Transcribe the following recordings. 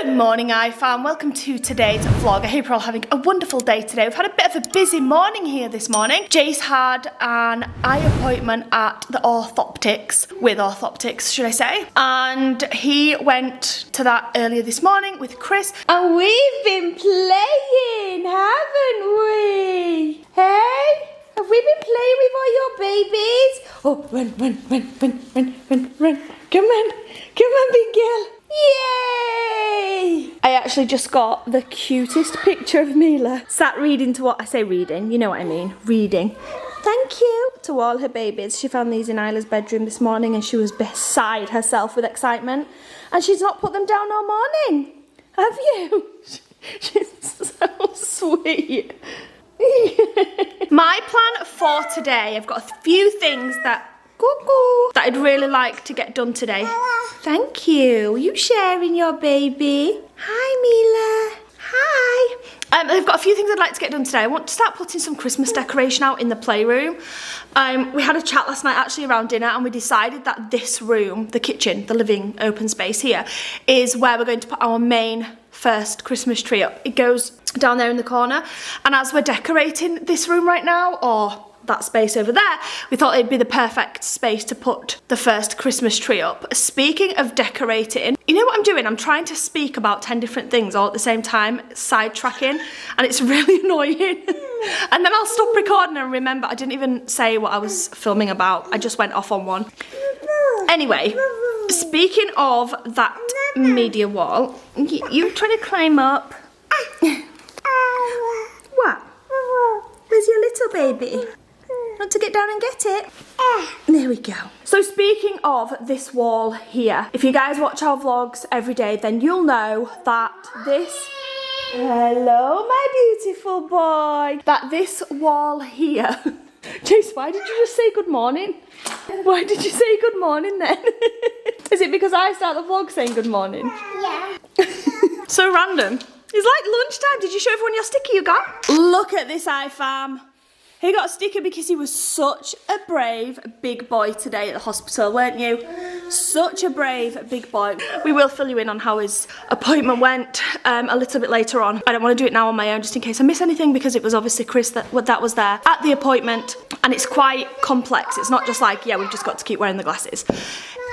Good morning, iFam. Welcome to today's vlog. I hope you're all having a wonderful day today. We've had a bit of a busy morning here this morning. Jace had an eye appointment at the orthoptics, should I say. And he went to that earlier this morning with Chris. And we've been playing, haven't we? Hey? Have we been playing with all your babies? Oh, run. Come on, big girl. Yay! I actually just got the cutest picture of Mila sat reading to what I say reading, you know what I mean, reading. Thank you to all her babies. She found these in Isla's bedroom this morning and she was beside herself with excitement. And she's not put them down all morning. Have you? She's so sweet. My plan for today, I've got a few things that I'd really like to get done today. Thank you. Are you sharing your baby? Hi, Mila. Hi. I've got a few things I'd like to get done today. I want to start putting some Christmas decoration out in the playroom. We had a chat last night actually around dinner and we decided that this room, the kitchen, the living open space here, is where we're going to put our main first Christmas tree up. It goes down there in the corner, and as we're decorating this room right now, or that space over there, we thought it'd be the perfect space to put the first Christmas tree up. Speaking of decorating, you know what I'm doing? I'm trying to speak about 10 different things all at the same time, sidetracking, and it's really annoying. And then I'll stop recording and remember I didn't even say what I was filming about. I just went off on one. Anyway, speaking of that media wall, you trying to climb up? What? Where's your little baby? Want to get down and get it? There we go. So speaking of this wall here, if you guys watch our vlogs every day, then you'll know that this... Hello, my beautiful boy. That this wall here... Jace, why did you just say good morning? Why did you say good morning then? Is it because I start the vlog saying good morning? Yeah. So random. It's like lunchtime. Did you show everyone your sticker you got? Look at this iFam. He got a sticker because he was such a brave big boy today at the hospital, weren't you? Such a brave big boy. We will fill you in on how his appointment went a little bit later on. I don't want to do it now on my own just in case I miss anything, because it was obviously Chris that was there at the appointment, and it's quite complex. It's not just like, yeah, we've just got to keep wearing the glasses.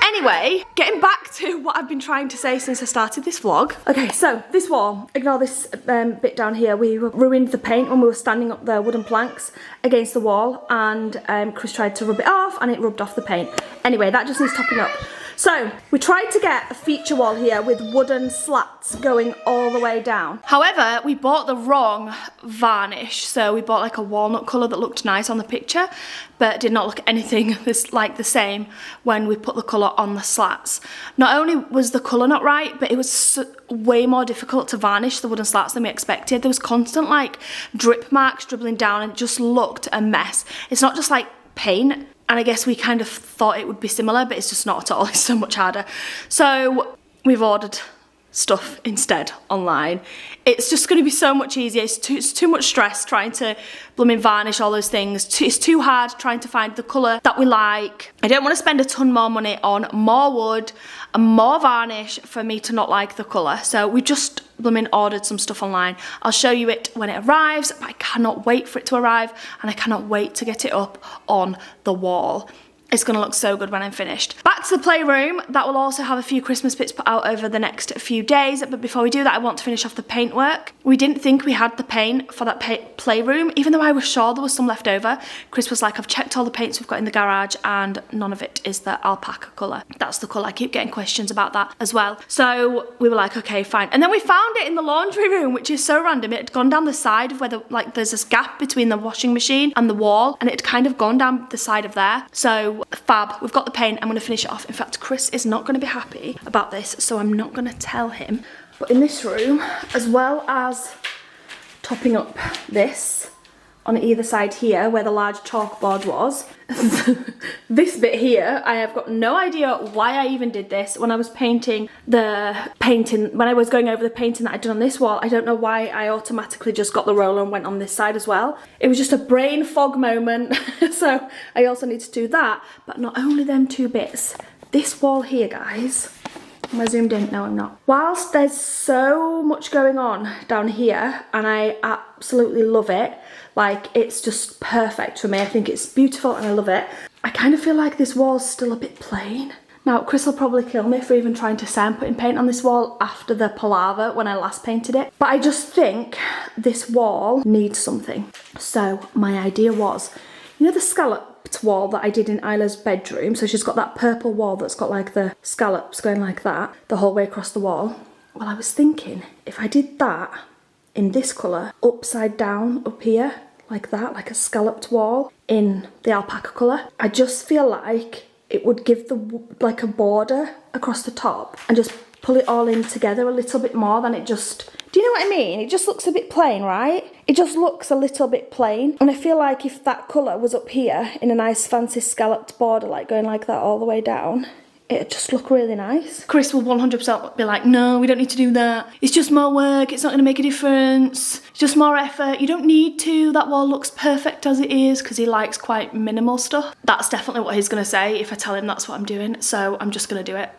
Anyway, getting back to what I've been trying to say since I started this vlog. Okay, so this wall, ignore this bit down here. We ruined the paint when we were standing up the wooden planks against the wall, and Chris tried to rub it off and it rubbed off the paint. Anyway, that just needs topping up. So we tried to get a feature wall here with wooden slats going all the way down. However, we bought the wrong varnish. So we bought like a walnut colour that looked nice on the picture, but did not look anything like the same when we put the colour on the slats. Not only was the colour not right, but it was way more difficult to varnish the wooden slats than we expected. There was constant like drip marks dribbling down and it just looked a mess. It's not just like paint. And I guess we kind of thought it would be similar, but it's just not at all. It's so much harder. So we've ordered stuff instead online. It's just going to be so much easier. It's too much stress trying to blooming varnish all those things. It's too hard trying to find the colour that we like. I don't want to spend a ton more money on more wood and more varnish for me to not like the colour. So we just blooming ordered some stuff online. I'll show you it when it arrives, but I cannot wait for it to arrive and I cannot wait to get it up on the wall. It's going to look so good when I'm finished. Back to the playroom. That will also have a few Christmas bits put out over the next few days. But before we do that, I want to finish off the paintwork. We didn't think we had the paint for that playroom, even though I was sure there was some left over. Chris was like, I've checked all the paints we've got in the garage and none of it is the alpaca colour. That's the colour. I keep getting questions about that as well. So we were like, okay, fine. And then we found it in the laundry room, which is so random. It had gone down the side of where there's this gap between the washing machine and the wall, and it had kind of gone down the side of there. So fab, we've got the paint. I'm going to finish it off. In fact, Chris is not going to be happy about this, so I'm not going to tell him. But in this room, as well as topping up this on either side here where the large chalkboard was, this bit here, I have got no idea why I even did this. When I was when I was going over the painting that I'd done on this wall, I don't know why I automatically just got the roller and went on this side as well. It was just a brain fog moment. So I also need to do that, but not only them two bits. This wall here, guys, Am I zoomed in? No, I'm not. Whilst there's so much going on down here, and I absolutely love it, like it's just perfect for me. I think it's beautiful and I love it. I kind of feel like this wall's still a bit plain. Now, Chris will probably kill me for even trying to say I'm putting paint on this wall after the palaver when I last painted it. But I just think this wall needs something. So my idea was, you know the scalloped wall that I did in Isla's bedroom? So she's got that purple wall that's got like the scallops going like that, the whole way across the wall. Well, I was thinking if I did that in this colour, upside down up here, like that, like a scalloped wall in the alpaca colour, I just feel like it would give the like a border across the top and just pull it all in together a little bit more than it just, do you know what I mean? It just looks a bit plain, right? It just looks a little bit plain. And I feel like if that colour was up here in a nice fancy scalloped border, like going like that all the way down, it'd just look really nice. Chris will 100% be like, no, we don't need to do that. It's just more work. It's not going to make a difference. It's just more effort. You don't need to. That wall looks perfect as it is, because he likes quite minimal stuff. That's definitely what he's going to say if I tell him that's what I'm doing. So I'm just going to do it.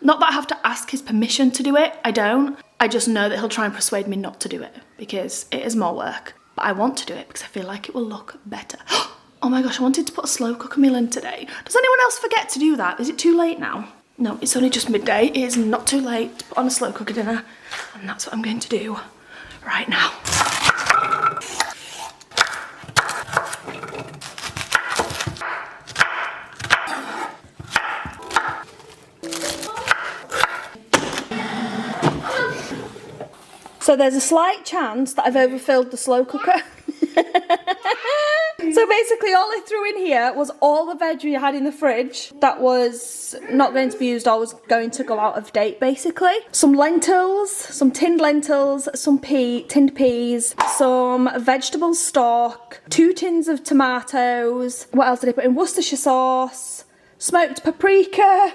Not that I have to ask his permission to do it. I don't. I just know that he'll try and persuade me not to do it because it is more work. But I want to do it because I feel like it will look better. Oh my gosh, I wanted to put a slow cooker meal in today. Does anyone else forget to do that? Is it too late now? No, it's only just midday. It is not too late to put on a slow cooker dinner. And that's what I'm going to do right now. So there's a slight chance that I've overfilled the slow cooker. So basically all I threw in here was all the veggie I had in the fridge that was not going to be used or was going to go out of date basically. Some lentils, some tinned lentils, some tinned peas, some vegetable stock, 2 tins of tomatoes. What else did I put in? Worcestershire sauce, smoked paprika,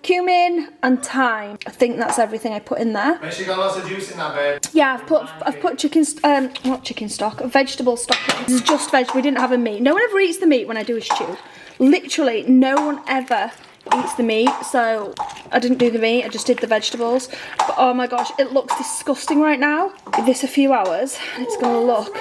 cumin and thyme. I think that's everything I put in there. Make sure you got lots of juice in that, babe. Yeah, I've put chicken, not chicken stock, vegetable stock. This is just veg. We didn't have a meat. No one ever eats the meat when I do a stew. Literally, no one ever eats the meat. So I didn't do the meat. I just did the vegetables. But oh my gosh, it looks disgusting right now. Give this a few hours, and it's gonna look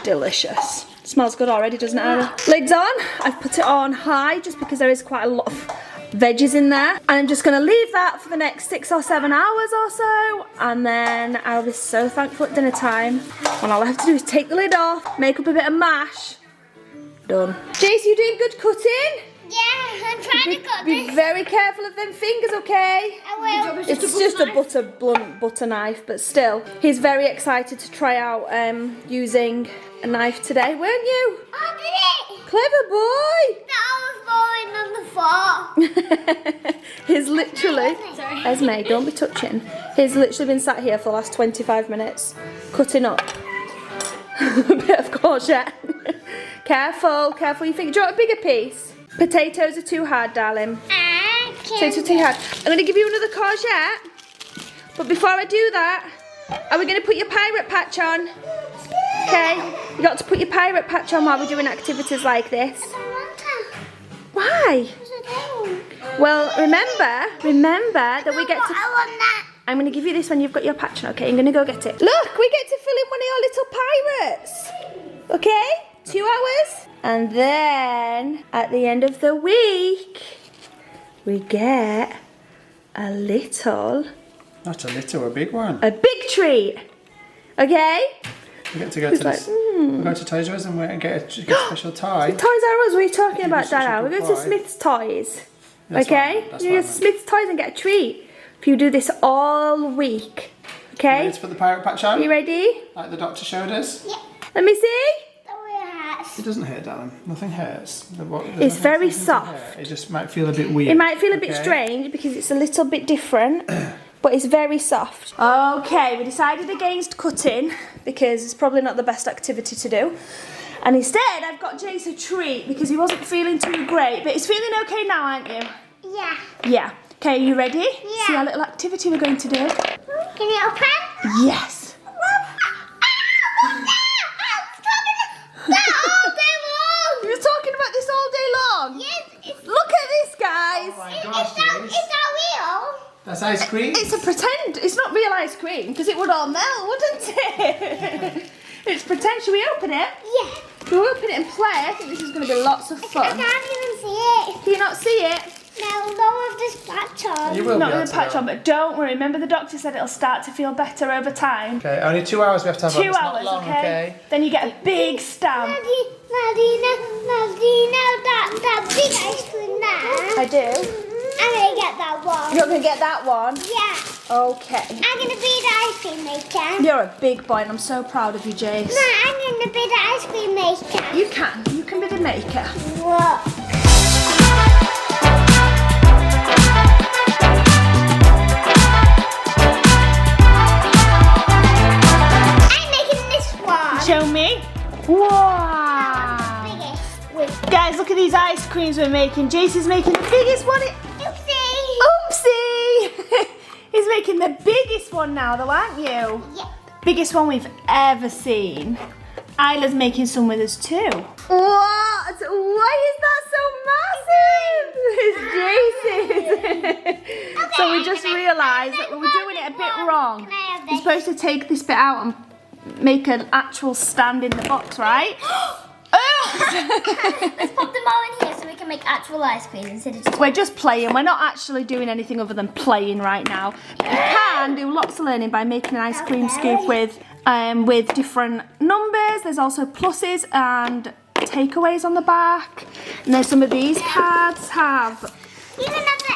delicious. Smells good already, doesn't it, Ella? Lid's on. I've put it on high just because there is quite a lot of veggies in there. And I'm just gonna leave that for the next 6 or 7 hours or so. And then I'll be so thankful at dinner time. And all I have to do is take the lid off, make up a bit of mash. Done. Jace, you doing good cutting? Yeah, I'm trying to cut Be this. very careful of them fingers, okay? I will. It's just a blunt butter knife, but still. He's very excited to try out using a knife today, weren't you? I did it. Clever boy! That was falling on the floor. He's literally, Sorry. Esmé, don't be touching. He's literally been sat here for the last 25 minutes, cutting up a bit of courgette. Careful, careful, you think, do you want a bigger piece? Potatoes are too hard, darling. Potatoes are too hard. I'm going to give you another courgette, but before I do that, are we going to put your pirate patch on? Okay, you got to put your pirate patch on while we're doing activities like this. Why? Well, remember that we get to... I want that. I'm going to give you this when you've got your patch on, okay? I'm going to go get it. Look, we get to fill in one of your little pirates. Okay? 2 hours. And then, at the end of the week, we get a little... Not a little, a big one. A big treat. Okay? We get to go to this. We go to Toys R Us and we get a special tie. Toys R Us, what are you talking about, such a Dad? We're good going to buy. Smith's Toys. That's Okay? what- that's You what I go to meant. Smith's Toys and get a treat. If you do this all week. Okay? Ready to put the pirate patch on? You ready? Like the doctor showed us? Yeah. Let me see. It doesn't hurt, darling. Nothing hurts. It's very soft. It just might feel a bit weird. It might feel a bit okay? strange because it's a little bit different, but it's very soft. Okay, we decided against cutting because it's probably not the best activity to do. And instead, I've got Jace a treat because he wasn't feeling too great, but he's feeling okay now, aren't you? Yeah. Yeah. Okay, are you ready? Yeah. See our little activity we're going to do? Can you open? Yes. You're talking about this all day long? Yes, Look at this, guys. Oh my gosh, is that real? That's ice ice cream because it would all melt, wouldn't it? It's pretend. Should we open it? Yeah. We'll open it and play. I think this is going to be lots of I fun. can't even see it. Can you not see it? No, with this patch on. You will Not be able with a to patch know. on, but don't worry. Remember the doctor said it'll start to feel better over time. Okay, only 2 hours we have to have 2 on. It's hours, not long, okay? Then you get a big stamp. Nadina, that big ice cream there. I do. I'm gonna get that one. You're going to get that one? Yeah. Okay. I'm gonna be the ice cream maker. You're a big boy and I'm so proud of you, Jace. No, I'm gonna be the ice cream maker. You can. You can be the maker. What? I'm making this one. Show me. Wow. Biggest. Guys, look at these ice creams we're making. Jace is making the biggest one. Oopsie. Oopsie! He's making the biggest one now though, aren't you? Yeah. Biggest one we've ever seen. Isla's making some with us too. What? Why is that so massive? It's Jace's. So we just realised that we were doing it a bit wrong. Can I have You're this? supposed to take this bit out and make an actual stand in the box, right? Let's pop them all in here so we can make actual ice cream instead of just. We're just playing. We're not actually doing anything other than playing right now. But you can do lots of learning by making an ice cream scoop with different numbers. There's also pluses and takeaways on the back. And then some of these cards have Even have the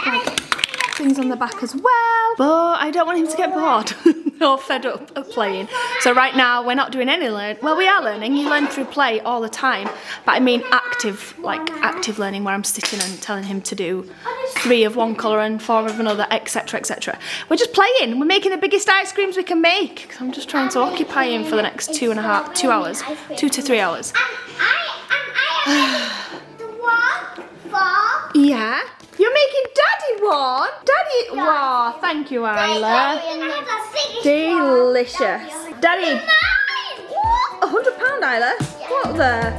things on the back as well. But I don't want him to get bored or fed up of playing. So right now we're not doing any learning. Well, we are learning. You learn through play all the time. But I mean active learning where I'm sitting and telling him to do 3 of one colour and 4 of another, etc, etc. We're just playing. We're making the biggest ice creams we can make. 'Cause I'm just trying to occupy him for the next 2 hours, 2 to 3 hours. the one for. Yeah. You're making Daddy one? Daddy, wow, thank you, Isla. Delicious. Daddy, £100, Isla? What the?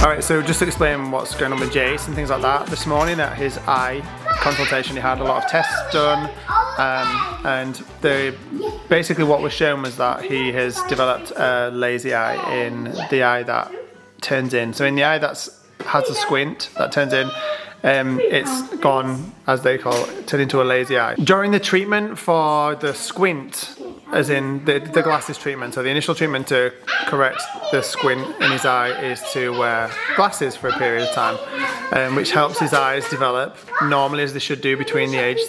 Alright, so just to explain what's going on with Jace and things like that. This morning at his eye consultation, he had a lot of tests done, and basically what was shown was that he has developed a lazy eye in the eye that turns in. So in the eye that has a squint that turns in, it's gone, as they call it, turned into a lazy eye. During the treatment for the squint, as in the glasses treatment, so the initial treatment to correct the squint in his eye is to wear glasses for a period of time, which helps his eyes develop normally as they should do between the age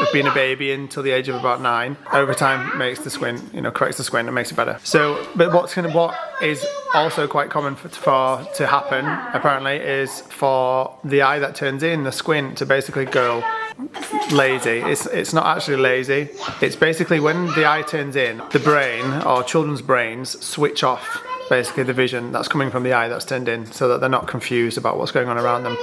of being a baby until the age of about 9. Over time makes the squint, corrects the squint and makes it better. So, but what is also quite common to happen apparently is for the eye that turns in, the squint, to basically go lazy. It's not actually lazy. It's basically when the eye turns in, the brain, or children's brains, switch off basically the vision that's coming from the eye that's turned in, so that they're not confused about what's going on around them.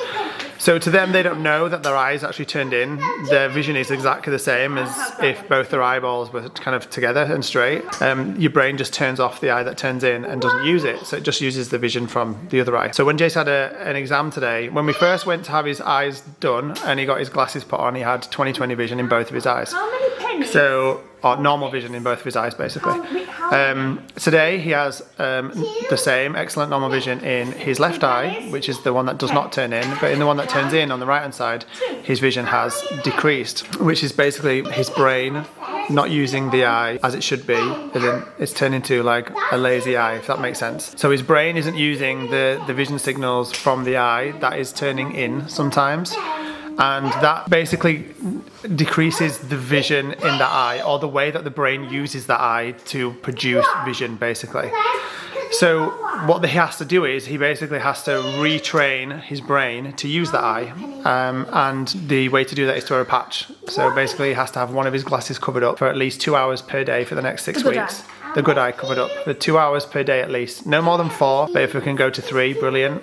So to them, they don't know that their eyes actually turned in. Their vision is exactly the same as if both their eyeballs were kind of together and straight. Your brain just turns off the eye that turns in and doesn't use it, so it just uses the vision from the other eye. So when Jace had an exam today, when we first went to have his eyes done and he got his glasses put on, he had 20/20 vision in both of his eyes. How many pennies? So, or normal vision in both of his eyes, basically. Today he has the same excellent normal vision in his left eye, which is the one that does not turn in, but in the one that turns in on the right hand side, his vision has decreased, which is basically his brain not using the eye as it should be, and then it's turned into like a lazy eye, if that makes sense. So his brain isn't using the vision signals from the eye that is turning in sometimes, and that basically decreases the vision in the eye, or the way that the brain uses the eye to produce vision, basically. So what he has to do is he basically has to retrain his brain to use the eye, and the way to do that is to wear a patch. So basically he has to have one of his glasses covered up for at least 2 hours per day for the next 6 weeks. The good eye covered up for 2 hours per day at least. No more than 4, but if we can go to 3, brilliant.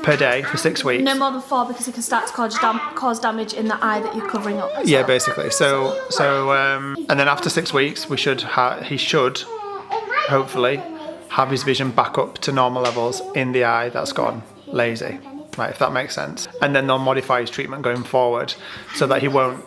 Per day for 6 weeks. No more than 4 because it can start to cause damage in the eye that you're covering up. Yeah, basically. So and then after 6 weeks, he should hopefully have his vision back up to normal levels in the eye that's gone lazy. right, if that makes sense. And then they'll modify his treatment going forward so that he won't,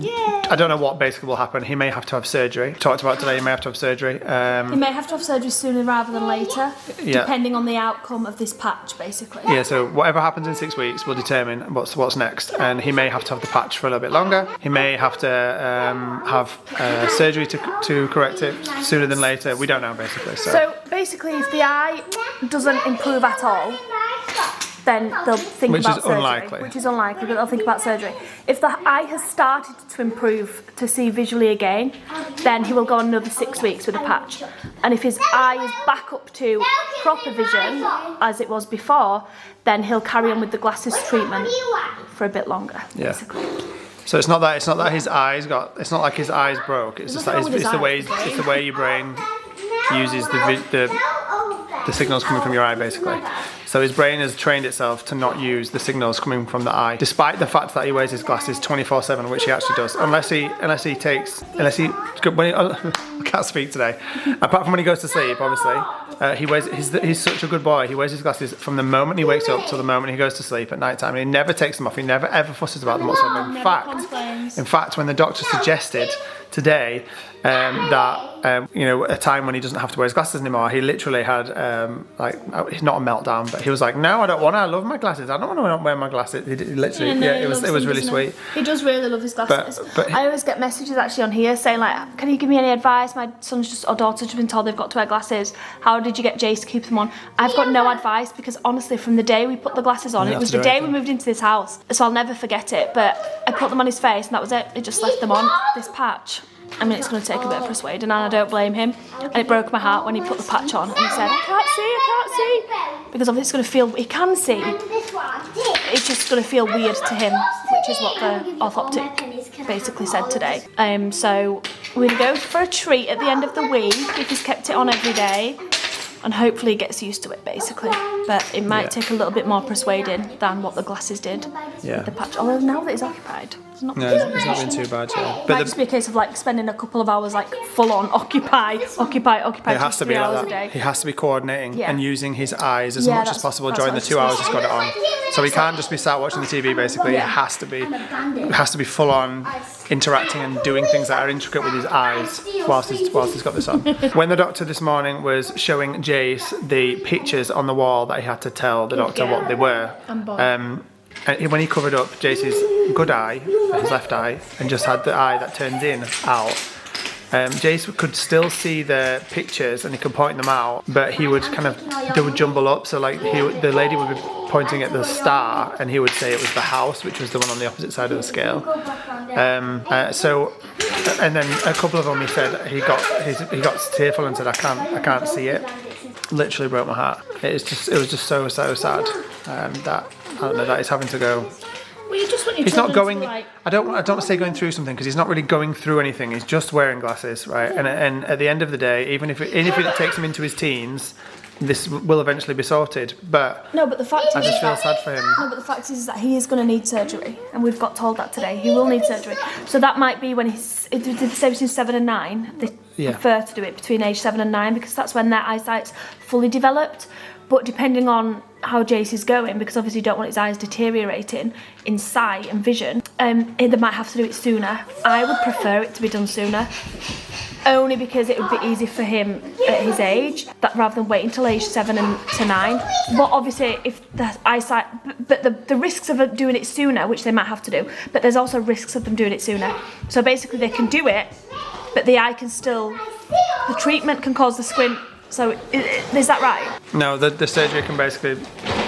I don't know what basically will happen. He may have to have surgery. Talked about today, he may have to have surgery. He may have to have surgery sooner rather than later, depending on the outcome of this patch, basically. Yeah, so whatever happens in 6 weeks will determine what's next. And he may have to have the patch for a little bit longer. He may have to have surgery to correct it sooner than later. We don't know, basically. So basically, if the eye doesn't improve at all, then they'll think about surgery. Which is unlikely, but they'll think about surgery. If the eye has started to improve, to see visually again, then he will go on another 6 weeks with a patch. And if his eye is back up to proper vision, as it was before, then he'll carry on with the glasses treatment for a bit longer, basically. So it's not that his eyes it's not like his eyes broke. It's just that it's the way your brain uses the signals coming from your eye, basically. So his brain has trained itself to not use the signals coming from the eye, despite the fact that he wears his glasses 24/7, which he actually does, unless he I can't speak today. Apart from when he goes to sleep, obviously, he's such a good boy. He wears his glasses from the moment he wakes up till the moment he goes to sleep at night time, and he never takes them off. He never ever fusses about them whatsoever. In fact, when the doctor suggested today that a time when he doesn't have to wear his glasses anymore, he literally had not a meltdown, but he was like, no, I don't want to. I love my glasses. I don't want to wear my glasses. He literally, it was really sweet. He does really love his glasses. But I always get messages actually on here saying like, can you give me any advice? My son's or daughter's just been told they've got to wear glasses. How did you get Jace to keep them on? I've got no advice, because honestly, from the day we put the glasses on, it was the day we moved into this house, so I'll never forget it. But I put them on his face, and that was it. It just left them on. This patch, I mean, it's going to take a bit of persuading, and I don't blame him. And it broke my heart when he put the patch on and he said, I can't see. Because obviously it's going to feel, he can see. It's just going to feel weird to him, which is what the orthoptic basically said today. So we're going to go for a treat at the end of the week if he's kept it on every day. And hopefully he gets used to it, basically. But it might take a little bit more persuading than what the glasses did with the patch. Although now that he's occupied, it's not been too bad, But it might just be a case of like spending a couple of hours like full on occupy. It has to be like that. He has to be coordinating and using his eyes as much as possible during the 2 hours he's got it on. So he can't just be sat watching the TV, basically. It has to be full on interacting and doing things that are intricate with his eyes whilst he's got this on. When the doctor this morning was showing Jace the pictures on the wall that he had to tell the doctor what they were, and when he covered up Jace's good eye, his left eye, and just had the eye that turns in out, Jace could still see the pictures and he could point them out, but they would jumble up. So like the lady would be pointing at the star and he would say it was the house, which was the one on the opposite side of the scale. And then a couple of them, he said he got tearful and said, I can't see it. Literally broke my heart. It was just so sad that he's having to go. Well, you just want your he's not going. Like... I don't want to say going through something, because he's not really going through anything. He's just wearing glasses, right? And at the end of the day, even if it takes him into his teens, this will eventually be sorted. But the fact I just feel sad for him. No, but the fact is that he is going to need surgery, and we've got told that today. He will need surgery. So that might be when did they say between 7 and 9? They prefer to do it between age 7 and 9 because that's when their eyesight's fully developed. But depending on how Jace is going, because obviously you don't want his eyes deteriorating in sight and vision, they might have to do it sooner. I would prefer it to be done sooner, only because it would be easy for him at his age, that rather than waiting until age 7 to 9. But obviously, if the eyesight, but the risks of doing it sooner, which they might have to do, but there's also risks of them doing it sooner. So basically, they can do it, but the eye can still, the treatment can cause the squint. So is that right? No, the surgery can basically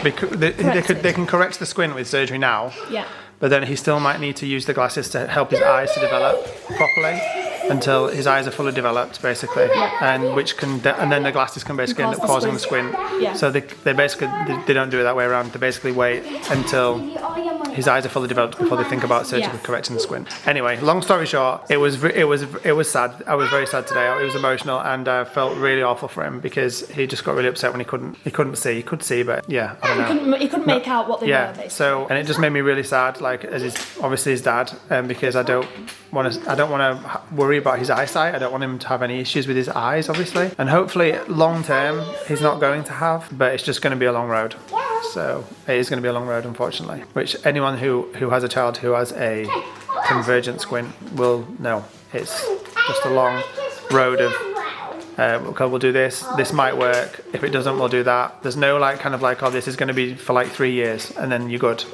they can correct the squint with surgery now. Yeah. But then he still might need to use the glasses to help his eyes to develop properly until his eyes are fully developed, basically, and then the glasses can basically end up causing the squint. Yeah. So they basically don't do it that way around. They basically wait until his eyes are fully developed before they think about surgically correcting the squint. Anyway, long story short, it was sad. I was very sad today. It was emotional, and I felt really awful for him because he just got really upset when he couldn't see. He could see, but yeah, I don't know. He couldn't make out what they were. Basically. So, and it just made me really sad, like as his dad, because I don't want to worry about his eyesight. I don't want him to have any issues with his eyes, obviously, and hopefully long term he's not going to have, but it's just going to be a long road. So it is going to be a long road, unfortunately. Which anyone who has a child who has a convergent squint will know. It's just a long road of okay, we'll do this might work, if it doesn't we'll do that. There's no like kind of like, oh, this is going to be for like 3 years and then you're good.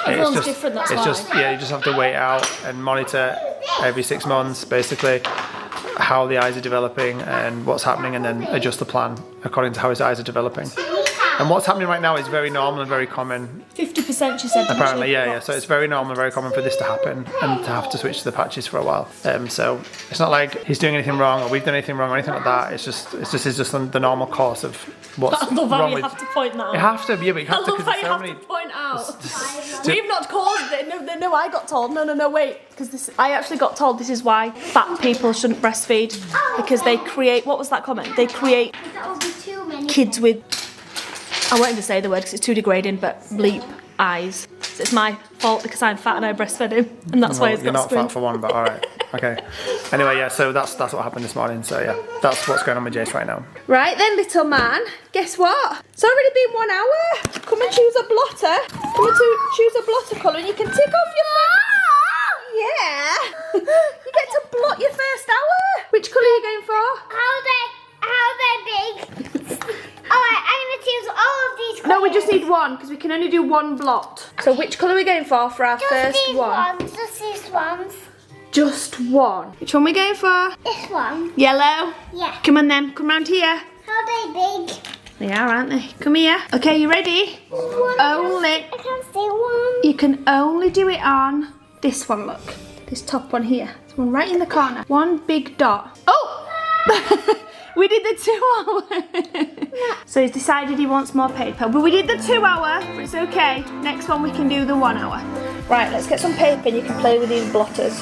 Everyone's different, that's why. Yeah, you just have to wait out and monitor every 6 months basically how the eyes are developing and what's happening, and then adjust the plan according to how his eyes are developing. And what's happening right now is very normal and very common. 50% she said. Apparently, yeah. So it's very normal and very common for this to happen and to have to switch to the patches for a while. So it's not like he's doing anything wrong or we've done anything wrong or anything like that. It's just the normal course of what's I love how wrong you with. have to point that out. You have to, yeah, but you have I to love because how there's you so have many. to point out. We've not caused it. No, I got told. No, wait. Because I actually got told this is why fat people shouldn't breastfeed, because they create. What was that comment? They create That would be too many. kids with. I won't even say the word because it's too degrading, but bleep eyes. So it's my fault because I'm fat and I breastfed him, and that's why he's You're got not squint. fat for one, but all right, okay. Anyway, yeah. So that's what happened this morning. So yeah, that's what's going on with Jace right now. Right then, little man. Guess what? It's already been 1 hour. Come and choose a blotter. Come and choose a blotter colour, and you can tick off your. Yeah. You get to blot your first hour. Which colour are you going for? How they big? Alright, I'm gonna choose all of these. No, we just need one because we can only do one blot. So which colour are we going for our just first these one? ones. Just these ones. Just one. Which one are we going for? This one. Yellow. Yeah. Come on then, come round here. How they big? They are, aren't they? Come here. Okay, you ready? Only. I can't see one. You can only do it on this one, look. This top one here. This one right in the corner. One big dot. Oh! We did the 2 hour. So he's decided he wants more paper. But we did the 2 hour, but it's okay. Next one we can do the 1 hour. Right, let's get some paper and you can play with these blotters.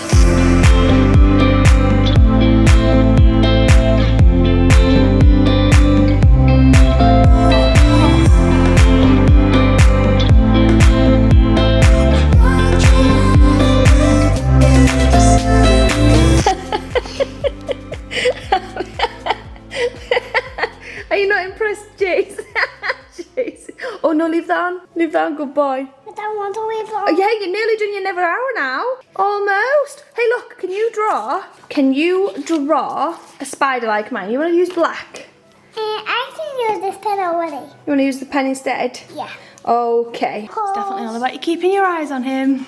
Are you not impressed, Jace? Jace. Oh no, leave that on. Leave that on, good boy. I don't want to leave Oh them. yeah, you're nearly done your never hour now. Almost. Hey look, can you draw a spider like mine? You want to use black? I can use this pen already. You want to use the pen instead? Yeah. Okay. It's definitely all about you keeping your eyes on him.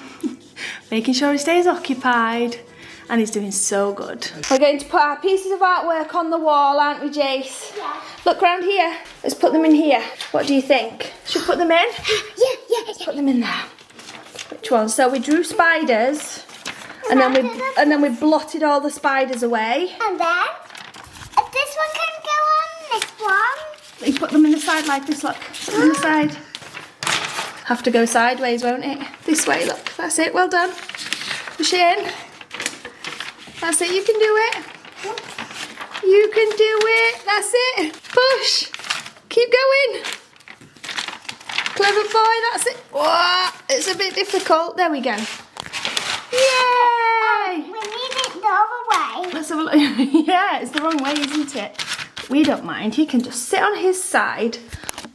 Making sure he stays occupied. And he's doing so good. We're going to put our pieces of artwork on the wall, aren't we, Jace? Yeah. Look round here. Let's put them in here. What do you think? Should we put them in? Yeah. Put them in there. Which one? So we drew spiders, and then we blotted all the spiders away. And then, if this one can go on this one. You put them in the side like this. Look, put them in the side. Have to go sideways, won't it? This way. Look. That's it. Well done. Push it in. That's it. You can do it. You can do it. That's it. Push. Keep going. Clever boy. That's it. Whoa, it's a bit difficult. There we go. Yay! We need it the other way. Let's have a look. Yeah, it's the wrong way, isn't it? We don't mind. He can just sit on his side.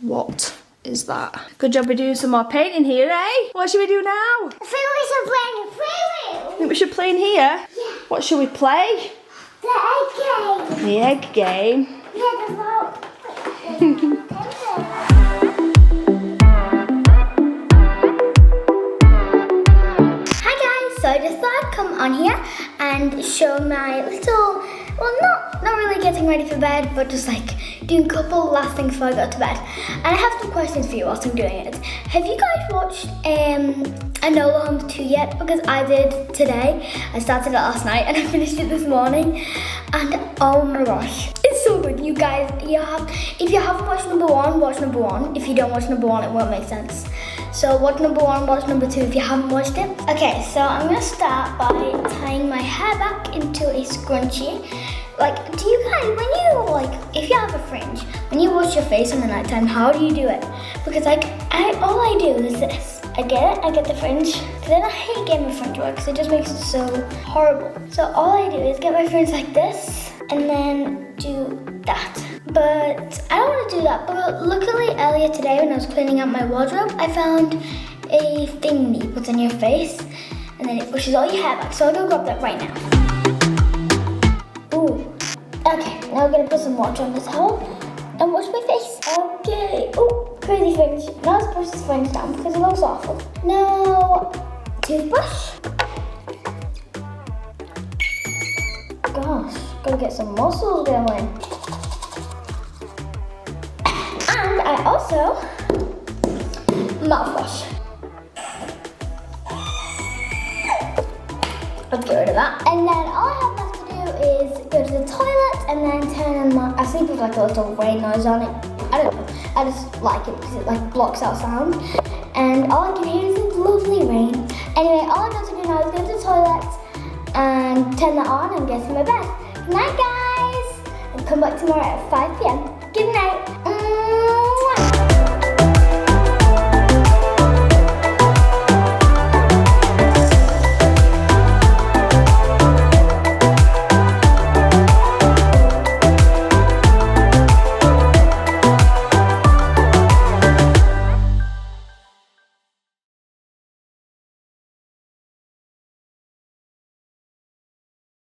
What is that? Good job we're doing some more painting here, eh? What should we do now? I think we should play the preview. Think we should play in here? Yeah. What should we play? The egg game. The egg game. Yeah, the vote. Hi guys, so I just thought I'd come on here and show my little, well not really getting ready for bed, but just like doing a couple last things before I go to bed. And I have some questions for you whilst I'm doing it. Have you guys watched Enola Holmes 2 yet? Because I did today. I started it last night and I finished it this morning. And oh my gosh, it's so good. You guys, if you haven't watched number 1, watch number 1. If you don't watch number 1, it won't make sense. So watch number 1, watch number 2 if you haven't watched it. Okay, so I'm gonna start by tying my hair back into a scrunchie. Like, do you guys, if you have a fringe, when you wash your face in the nighttime, how do you do it? Because all I do is this. I get the fringe, but then I hate getting my fringe wet because it just makes it so horrible. So all I do is get my fringe like this, and then do that. But I don't want to do that. But luckily earlier today when I was cleaning out my wardrobe, I found a thing that you put on your face and then it pushes all your hair back. So I'll go grab that right now. Ooh. Okay, now we're going to put some water on the towel and wash my face. Okay. Ooh, crazy fringe. Now let's push this fringe down because it looks awful. Now, toothbrush. Gosh, gotta get some muscles going. And I also mouthwash. Let's get rid of that. And then all I have left to do is go to the toilet and then turn on my. I sleep with like a little rain noise on it. I don't know. I just like it because it like blocks out sound. And all I can hear is this lovely rain. Anyway, all I got to do now is go to the toilet and turn that on and get to my bed. Good night, guys! And come back tomorrow at 5 p.m. Good night.